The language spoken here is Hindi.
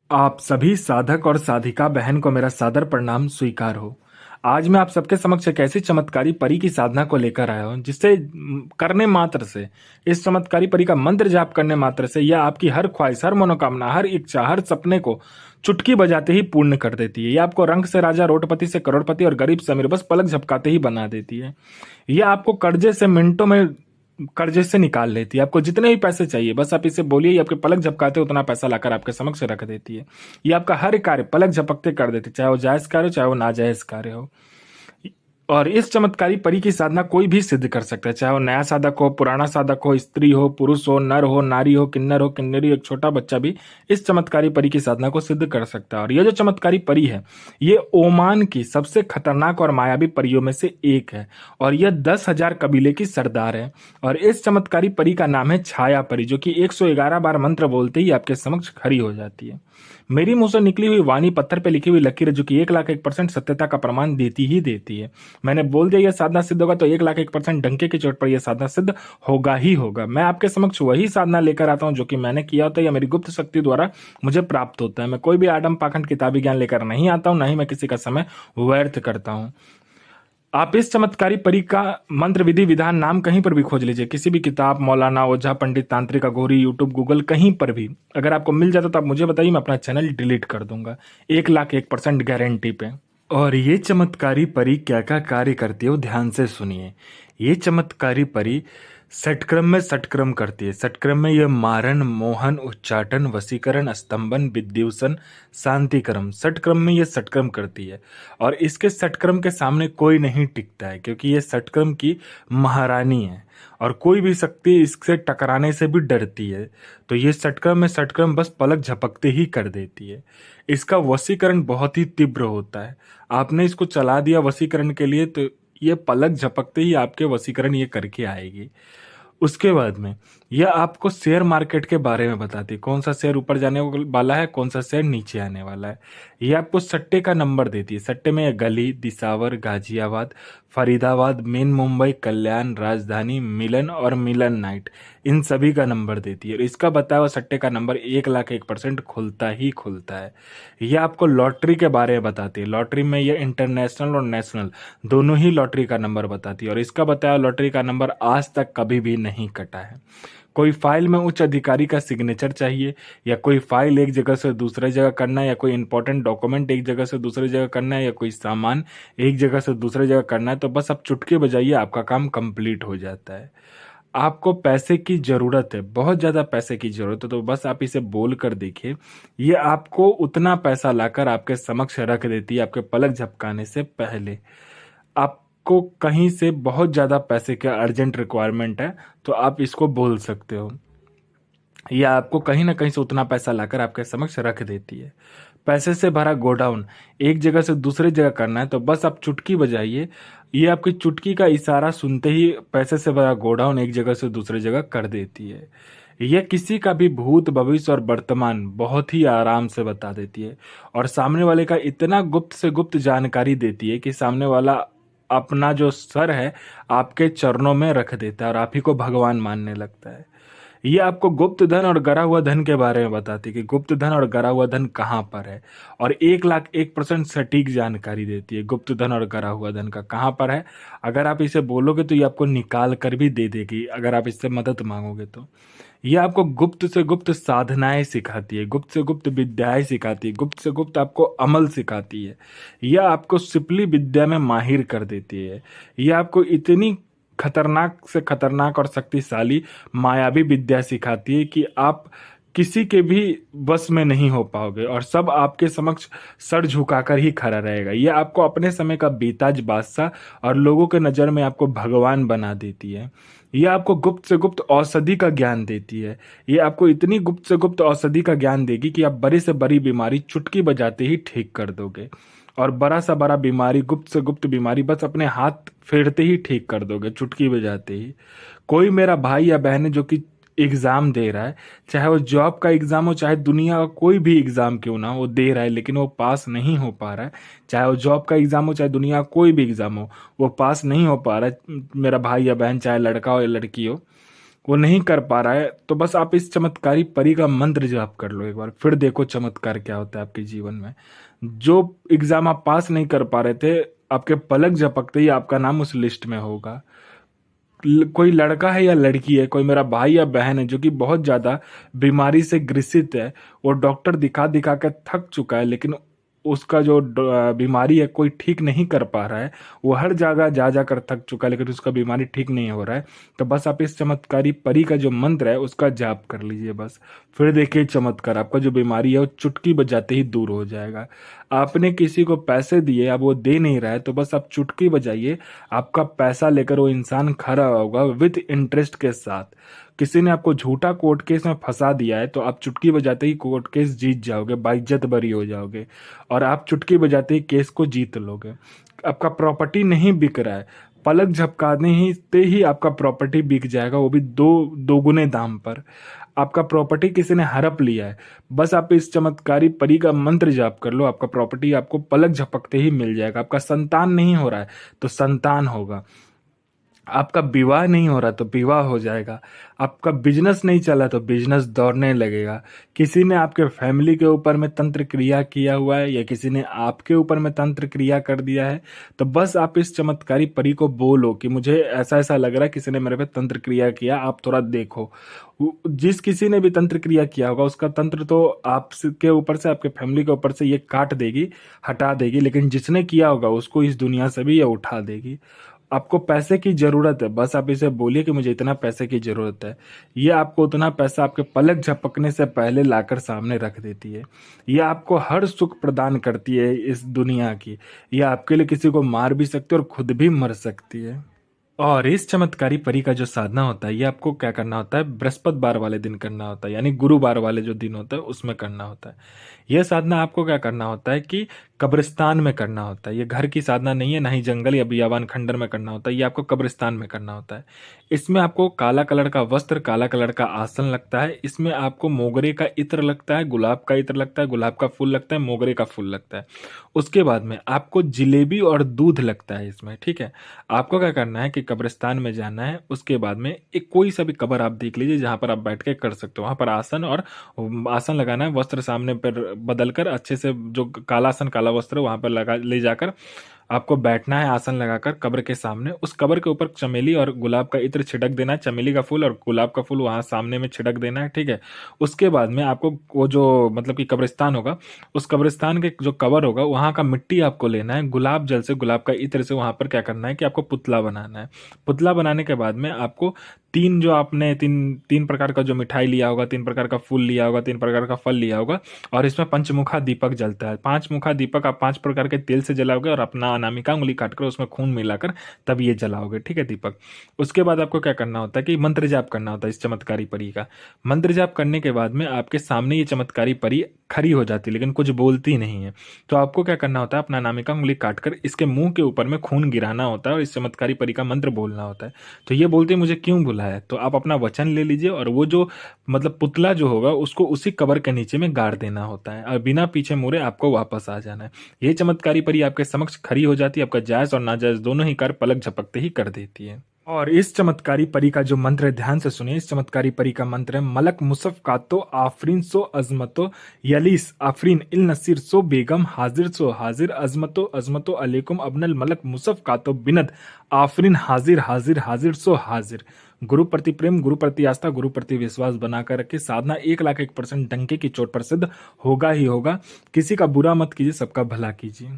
आप सभी साधक और साधिका बहन को मेरा सादर प्रणाम स्वीकार हो। आज मैं आप सबके समक्ष एक ऐसी चमत्कारी परी की साधना को लेकर आया हूं जिससे करने मात्र से, इस चमत्कारी परी का मंत्र जाप करने मात्र से यह आपकी हर ख्वाहिश, हर मनोकामना, हर इच्छा, हर सपने को चुटकी बजाते ही पूर्ण कर देती है। यह आपको रंग से राजा, रोडपति से करोड़पति और गरीब से अमीर बस पलक झपकाते ही बना देती है। यह आपको कर्जे से मिनटों में कर्जे से निकाल लेती है। आपको जितने भी पैसे चाहिए बस आप इसे बोलिए, ये आपके पलक झपकाते उतना पैसा लाकर आपके समक्ष रख देती है। ये आपका हर कार्य पलक झपकते कर देती है, चाहे वो जायज कार्य हो चाहे वो नाजायज कार्य हो। और इस चमत्कारी परी की साधना कोई भी सिद्ध कर सकता है, चाहे वो नया साधक हो, पुराना साधक हो, स्त्री हो, पुरुष हो, नर हो, नारी हो, किन्नर हो, किन्नरी, एक छोटा बच्चा भी इस चमत्कारी परी की साधना को सिद्ध कर सकता है। और यह जो चमत्कारी परी है, ये ओमान की सबसे खतरनाक और मायावी परियों में से एक है। और यह 10,000 कबीले की सरदार है। और इस चमत्कारी परी का नाम है छाया परी, जो कि 111 बार मंत्र बोलते ही आपके समक्ष खड़ी हो जाती है। मेरी मुंह से निकली हुई वाणी पत्थर पे लिखी हुई लकीर, जो कि 1,01% सत्यता का प्रमाण देती ही देती है। मैंने बोल दिया यह साधना सिद्ध होगा तो 1,01% डंके की चोट पर यह साधना सिद्ध होगा ही होगा। मैं आपके समक्ष वही साधना लेकर आता हूं जो कि मैंने किया होता है या मेरी गुप्त शक्ति द्वारा मुझे प्राप्त होता है। मैं कोई भी आडम पाखंड किताबी ज्ञान लेकर नहीं आता हूं, ना ही मैं किसी का समय व्यर्थ करता हूं। आप इस चमत्कारी परी का मंत्र, विधि, विधान, नाम कहीं पर भी खोज लीजिए, किसी भी किताब, मौलाना, ओझा, पंडित, तांत्रिक, अघोरी, यूट्यूब, गूगल, कहीं पर भी अगर आपको मिल जाता तो आप मुझे बताइए, मैं अपना चैनल डिलीट कर दूंगा 1,01% गारंटी पे। और ये चमत्कारी परी क्या क्या कार्य करती है वो ध्यान से सुनिए। ये चमत्कारी परी षटक्रम में षटक्रम करती है। षटक्रम में यह मारण, मोहन, उच्चाटन, वशीकरण, स्तंभन, विद्युषण, शांतिक्रम, षटक्रम में यह षटक्रम करती है। और इसके षटक्रम के सामने कोई नहीं टिकता है, क्योंकि यह षटक्रम की महारानी है और कोई भी शक्ति इससे टकराने से भी डरती है। तो ये षटक्रम में षटक्रम बस पलक झपकते ही कर देती है। इसका वशीकरण बहुत ही तीव्र होता है। आपने इसको चला दिया वशीकरण के लिए तो ये पलक झपकते ही आपके वशीकरण ये करके आएगी। उसके बाद में यह आपको शेयर मार्केट के बारे में बताती है, कौन सा शेयर ऊपर जाने वाला है, कौन सा शेयर नीचे आने वाला है। यह आपको सट्टे का नंबर देती है। सट्टे में यह गली, दिसावर, गाजियाबाद, फरीदाबाद, मेन मुंबई, कल्याण, राजधानी, मिलन और मिलन नाइट, इन सभी का नंबर देती है। और इसका बताया हुआ सट्टे का नंबर 1,01% खुलता ही खुलता है। यह आपको लॉटरी के बारे में बताती है। लॉटरी में यह इंटरनेशनल और नेशनल दोनों ही लॉटरी का नंबर बताती है। और इसका बताया लॉटरी का नंबर आज तक कभी भी नहीं कटा है। कोई फाइल में उच्च अधिकारी का सिग्नेचर चाहिए, या कोई फाइल एक जगह से दूसरी जगह करना है, या कोई इंपॉर्टेंट डॉक्यूमेंट एक जगह से दूसरी जगह करना है, या कोई सामान एक जगह से दूसरी जगह करना है, तो बस आप चुटकी बजाइए, आपका काम कंप्लीट हो जाता है। आपको पैसे की जरूरत है, बहुत ज्यादा पैसे की जरूरत है, तो बस आप इसे बोल कर देखिए, ये आपको उतना पैसा लाकर आपके समक्ष रख देती है आपके पलक झपकाने से पहले। आपको कहीं से बहुत ज्यादा पैसे का अर्जेंट रिक्वायरमेंट है तो आप इसको बोल सकते हो। यह आपको कहीं ना कहीं से उतना पैसा लाकर आपके समक्ष रख देती है। पैसे से भरा गोडाउन एक जगह से दूसरी जगह करना है तो बस आप चुटकी बजाइए, ये आपकी चुटकी का इशारा सुनते ही पैसे से भरा गोडाउन एक जगह से दूसरी जगह कर देती है। यह किसी का भी भूत, भविष्य और वर्तमान बहुत ही आराम से बता देती है। और सामने वाले का इतना गुप्त से गुप्त जानकारी देती है कि सामने वाला अपना जो सर है आपके चरणों में रख देता है और आप ही को भगवान मानने लगता है। ये आपको गुप्त धन और गरा हुआ धन के बारे में बताती है कि गुप्त धन और गरा हुआ धन कहाँ पर है। और 1,01% सटीक जानकारी देती है गुप्त धन और गरा हुआ धन का कहाँ पर है। अगर आप इसे बोलोगे तो ये आपको निकाल कर भी दे देगी, अगर आप इससे मदद मांगोगे तो। ये आपको गुप्त से गुप्त साधनाएं सिखाती है, गुप्त से गुप्त विद्याएं सिखाती है, गुप्त से गुप्त आपको अमल सिखाती है। यह आपको सिपली विद्या में माहिर कर देती है। यह आपको इतनी खतरनाक से खतरनाक और शक्तिशाली मायावी विद्या सिखाती है कि आप किसी के भी बस में नहीं हो पाओगे और सब आपके समक्ष सर झुकाकर ही खड़ा रहेगा। यह आपको अपने समय का बेताज बादशाह और लोगों के नज़र में आपको भगवान बना देती है। यह आपको गुप्त से गुप्त औषधि का ज्ञान देती है। यह आपको इतनी गुप्त से गुप्त औषधि का ज्ञान देगी कि आप बड़ी से बड़ी बीमारी चुटकी बजाते ही ठीक कर दोगे। और बड़ा सा बड़ा बीमारी, गुप्त से गुप्त बीमारी बस अपने हाथ फेरते ही ठीक कर दोगे, चुटकी बजाते ही। कोई मेरा भाई या बहन है जो कि एग्जाम दे रहा है, चाहे वो जॉब का एग्जाम हो, चाहे दुनिया का कोई भी एग्जाम क्यों ना हो, वो दे रहा है लेकिन वो पास नहीं हो पा रहा है। चाहे वो जॉब का एग्जाम हो, चाहे दुनिया का कोई भी एग्जाम हो, वो पास नहीं हो पा रहा है, मेरा भाई या बहन, चाहे लड़का हो या लड़की हो, वो नहीं कर पा रहा है, तो बस आप इस चमत्कारी परी का मंत्र जाप कर लो एक बार, फिर देखो चमत्कार क्या होता है आपके जीवन में। जो एग्जाम आप पास नहीं कर पा रहे थे, आपके पलक झपकते ही आपका नाम उस लिस्ट में होगा। कोई लड़का है या लड़की है, कोई मेरा भाई या बहन है जो कि बहुत ज्यादा बीमारी से ग्रसित है, वो डॉक्टर दिखा दिखा के थक चुका है, लेकिन उसका जो बीमारी है कोई ठीक नहीं कर पा रहा है, वो हर जगह जा जाकर थक चुका है, लेकिन उसका बीमारी ठीक नहीं हो रहा है, तो बस आप इस चमत्कारी परी का जो मंत्र है उसका जाप कर लीजिए बस। फिर देखिए चमत्कार, आपका जो बीमारी है वो चुटकी बजाते ही दूर हो जाएगा। आपने किसी को पैसे दिए, अब वो दे नहीं रहा है, तो बस आप चुटकी बजाइए, आपका पैसा लेकर वो इंसान खड़ा होगा विद इंटरेस्ट के साथ। किसी ने आपको झूठा कोर्ट केस में फंसा दिया है, तो आप चुटकी बजाते ही कोर्ट केस जीत जाओगे, बाइज्जत बरी हो जाओगे, और आप चुटकी बजाते ही केस को जीत लोगे। आपका प्रॉपर्टी नहीं बिक रहा है, पलक झपकाने ही ते ही आपका प्रॉपर्टी बिक जाएगा, वो भी दोगुने दाम पर। आपका प्रॉपर्टी किसी ने हड़प लिया है, बस आप इस चमत्कारी परी का मंत्र जाप कर लो, आपका प्रॉपर्टी आपको पलक झपकते ही मिल जाएगा। आपका संतान नहीं हो रहा है तो संतान होगा, आपका विवाह नहीं हो रहा तो विवाह हो जाएगा, आपका बिजनेस नहीं चला तो बिजनेस दौड़ने लगेगा। किसी ने आपके फैमिली के ऊपर में तंत्र क्रिया किया हुआ है या किसी ने आपके ऊपर में तंत्र क्रिया कर दिया है, तो बस आप इस चमत्कारी परी को बोलो कि मुझे ऐसा ऐसा लग रहा है किसी ने मेरे पे तंत्र क्रिया किया, आप थोड़ा देखो। जिस किसी ने भी तंत्र क्रिया किया होगा उसका तंत्र तो आपके ऊपर से, आपके फैमिली के ऊपर से ये काट देगी, हटा देगी, लेकिन जिसने किया होगा उसको इस दुनिया से भी ये उठा देगी। आपको पैसे की जरूरत है, बस आप इसे बोलिए कि मुझे इतना पैसे की जरूरत है, ये आपको उतना पैसा आपके पलक झपकने से पहले लाकर सामने रख देती है। ये आपको हर सुख प्रदान करती है इस दुनिया की। ये आपके लिए किसी को मार भी सकती है और खुद भी मर सकती है। और इस चमत्कारी परी का जो साधना होता है, ये आपको क्या करना होता है, बृहस्पतिवार वाले दिन करना होता है, यानी गुरुवार वाले जो दिन होता है उसमें करना होता है। यह साधना आपको क्या करना होता है कि कब्रिस्तान में करना होता है। ये घर की साधना नहीं है, ना ही जंगल या बियाबान खंडर में करना होता है, ये आपको कब्रिस्तान में करना होता है। इसमें आपको काला कलर का वस्त्र, काला कलर का आसन लगता है, इसमें आपको मोगरे का इत्र लगता है, गुलाब का इत्र लगता है, गुलाब का फूल लगता है, मोगरे का फूल लगता है। उसके बाद में आपको जिलेबी और दूध लगता है इसमें, ठीक है। आपको क्या करना है कि कब्रिस्तान में जाना है, उसके बाद में एक कोई सा भी कब्र आप देख लीजिए जहां पर आप बैठ के कर सकते हो, वहां पर आसन और आसन लगाना है, वस्त्र सामने पर बदलकर अच्छे से, जो काला आसन काला वस्त्र वहां पर लगा ले जाकर आपको बैठना है आसन लगाकर कब्र के सामने। उस कब्र के ऊपर चमेली और गुलाब का इत्र छिड़क देना है, चमेली का फूल और गुलाब का फूल वहां सामने में छिड़क देना है, ठीक है। उसके बाद में आपको वो जो मतलब कि कब्रिस्तान होगा, उस कब्रिस्तान के जो कब्र होगा वहां का मिट्टी आपको लेना है, गुलाब जल से, गुलाब का इत्र से वहां पर क्या करना है कि आपको पुतला बनाना है। पुतला बनाने के बाद में आपको तीन जो आपने तीन तीन प्रकार का जो मिठाई लिया होगा, तीन प्रकार का फूल लिया होगा, तीन प्रकार का फल लिया होगा, और इसमें पंचमुखा दीपक जलता है। पांच मुखा दीपक आप 5 प्रकार के तेल से जलाओगे और अपना अनामिका उंगली काटकर उसमें खून मिलाकर तब ये जलाओगे, ठीक है, दीपक। उसके बाद आपको क्या करना होता है कि मंत्र जाप करना होता है इस चमत्कारी परी का। मंत्र जाप करने के बाद में आपके सामने ये चमत्कारी परी खड़ी हो जाती है, लेकिन कुछ बोलती नहीं है। तो आपको क्या करना होता है, अपना अनामिका उंगली काटकर इसके मुंह के ऊपर में खून गिराना होता है और इस चमत्कारी परी का मंत्र बोलना होता है। तो ये बोलते मुझे क्यों बुलाया है, तो आप अपना वचन ले लीजिए और वो जो मतलब पुतला जो होगा उसको उसी कब्र के नीचे में गाड़ देना होता है और बिना पीछे मुड़े आपको वापस आ जाना है। ये चमत्कारी परी आपके समक्ष खड़ी हो जाती है, आपका जायज और नाजायज दोनों ही कार्य पलक झपकते ही कर देती है। और इस चमत्कारी परी का जो मंत्र है ध्यान से सुनिए। इस चमत्कारी परी का मंत्र है, मलक मुसफ कातो आफरीन सो अजमतो यलीस आफरीन इल नसीर सो बेगम हाजिर सो हाजिर अजमतो अजमतो अलैकुम अबनल मलक मुसफ कातो बिनद आफरीन हाजिर हाजिर हाजिर सो हाजिर। गुरु प्रति प्रेम, गुरु प्रति आस्था, गुरु प्रति विश्वास बनाकर रखे। साधना 1,01% डंके की चोट पर सिद्ध होगा ही होगा। किसी का बुरा मत कीजिए, सबका भला कीजिए।